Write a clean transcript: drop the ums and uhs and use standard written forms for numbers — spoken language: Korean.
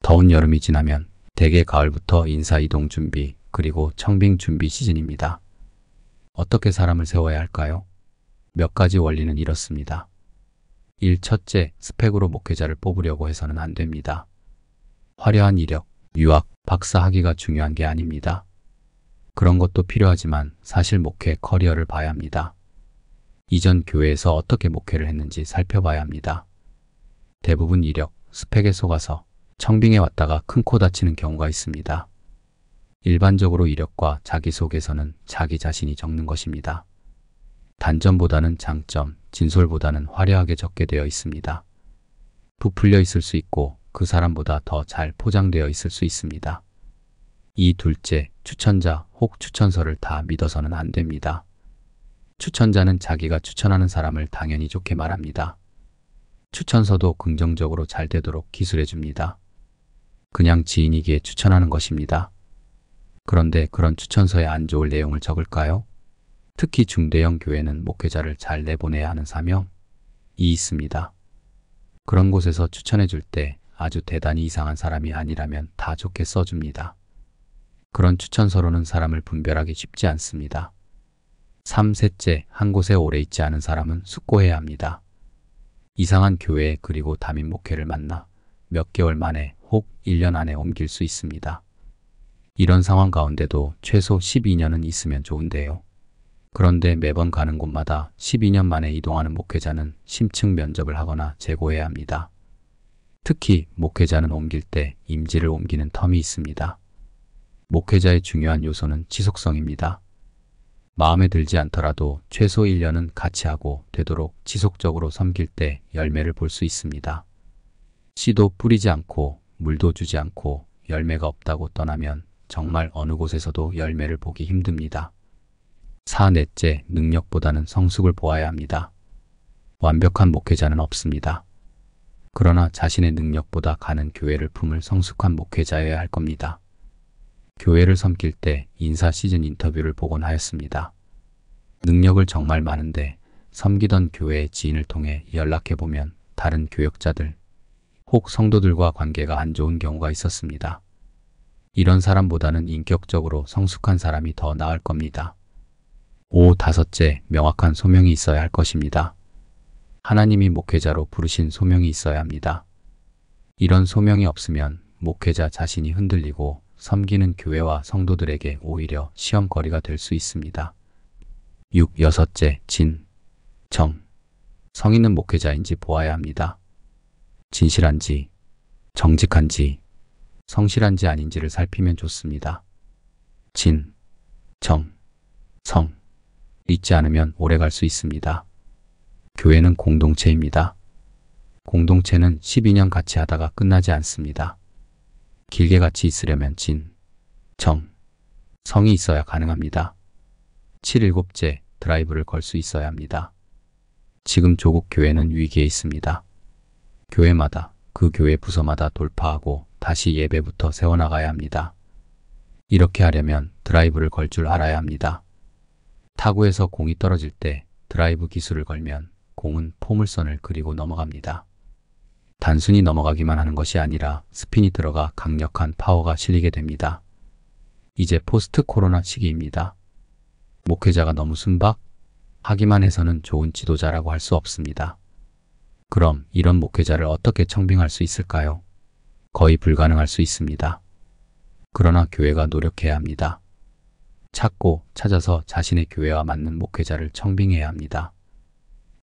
더운 여름이 지나면 대개 가을부터 인사이동 준비 그리고 청빙 준비 시즌입니다. 어떻게 사람을 세워야 할까요? 몇 가지 원리는 이렇습니다. 1. 첫째, 스펙으로 목회자를 뽑으려고 해서는 안 됩니다. 화려한 이력, 유학, 박사 학위가 중요한 게 아닙니다. 그런 것도 필요하지만 사실 목회 커리어를 봐야 합니다. 이전 교회에서 어떻게 목회를 했는지 살펴봐야 합니다. 대부분 이력, 스펙에 속아서 청빙에 왔다가 큰 코 다치는 경우가 있습니다. 일반적으로 이력과 자기소개서는 자기 자신이 적는 것입니다. 단점보다는 장점, 진솔보다는 화려하게 적게 되어 있습니다. 부풀려 있을 수 있고 그 사람보다 더 잘 포장되어 있을 수 있습니다. 이 둘째, 추천자 혹 추천서를 다 믿어서는 안 됩니다. 추천자는 자기가 추천하는 사람을 당연히 좋게 말합니다. 추천서도 긍정적으로 잘 되도록 기술해 줍니다. 그냥 지인이기에 추천하는 것입니다. 그런데 그런 추천서에 안 좋을 내용을 적을까요? 특히 중대형 교회는 목회자를 잘 내보내야 하는 사명이 있습니다. 그런 곳에서 추천해 줄 때 아주 대단히 이상한 사람이 아니라면 다 좋게 써줍니다. 그런 추천서로는 사람을 분별하기 쉽지 않습니다. 3. 셋째, 한 곳에 오래 있지 않은 사람은 숙고해야 합니다. 이상한 교회 그리고 담임 목회를 만나 몇 개월 만에 혹 1년 안에 옮길 수 있습니다. 이런 상황 가운데도 최소 12년은 있으면 좋은데요. 그런데 매번 가는 곳마다 12년 만에 이동하는 목회자는 심층 면접을 하거나 재고해야 합니다. 특히 목회자는 옮길 때 임지를 옮기는 텀이 있습니다. 목회자의 중요한 요소는 지속성입니다. 마음에 들지 않더라도 최소 1년은 같이 하고 되도록 지속적으로 섬길 때 열매를 볼 수 있습니다. 씨도 뿌리지 않고 물도 주지 않고 열매가 없다고 떠나면 정말 어느 곳에서도 열매를 보기 힘듭니다. 4. 넷째, 능력보다는 성숙을 보아야 합니다. 완벽한 목회자는 없습니다. 그러나 자신의 능력보다 가는 교회를 품을 성숙한 목회자여야 할 겁니다. 교회를 섬길 때 인사 시즌 인터뷰를 보곤 하였습니다. 능력을 정말 많은데 섬기던 교회의 지인을 통해 연락해보면 다른 교역자들 혹 성도들과 관계가 안 좋은 경우가 있었습니다. 이런 사람보다는 인격적으로 성숙한 사람이 더 나을 겁니다. 5. 다섯째, 명확한 소명이 있어야 할 것입니다. 하나님이 목회자로 부르신 소명이 있어야 합니다. 이런 소명이 없으면 목회자 자신이 흔들리고 섬기는 교회와 성도들에게 오히려 시험거리가 될 수 있습니다. 6. 여섯째, 진, 정. 성 있는 목회자인지 보아야 합니다. 진실한지, 정직한지, 성실한지 아닌지를 살피면 좋습니다. 진, 정, 성. 잊지 않으면 오래 갈 수 있습니다. 교회는 공동체입니다. 공동체는 12년 같이 하다가 끝나지 않습니다. 길게 같이 있으려면 진, 정, 성이 있어야 가능합니다. 7. 일곱째, 드라이브를 걸 수 있어야 합니다. 지금 조국 교회는 위기에 있습니다. 교회마다, 그 교회 부서마다 돌파하고 다시 예배부터 세워나가야 합니다. 이렇게 하려면 드라이브를 걸 줄 알아야 합니다. 타구에서 공이 떨어질 때 드라이브 기술을 걸면 공은 포물선을 그리고 넘어갑니다. 단순히 넘어가기만 하는 것이 아니라 스핀이 들어가 강력한 파워가 실리게 됩니다. 이제 포스트 코로나 시기입니다. 목회자가 너무 순박하기만 해서는 좋은 지도자라고 할 수 없습니다. 그럼 이런 목회자를 어떻게 청빙할 수 있을까요? 거의 불가능할 수 있습니다. 그러나 교회가 노력해야 합니다. 찾고 찾아서 자신의 교회와 맞는 목회자를 청빙해야 합니다.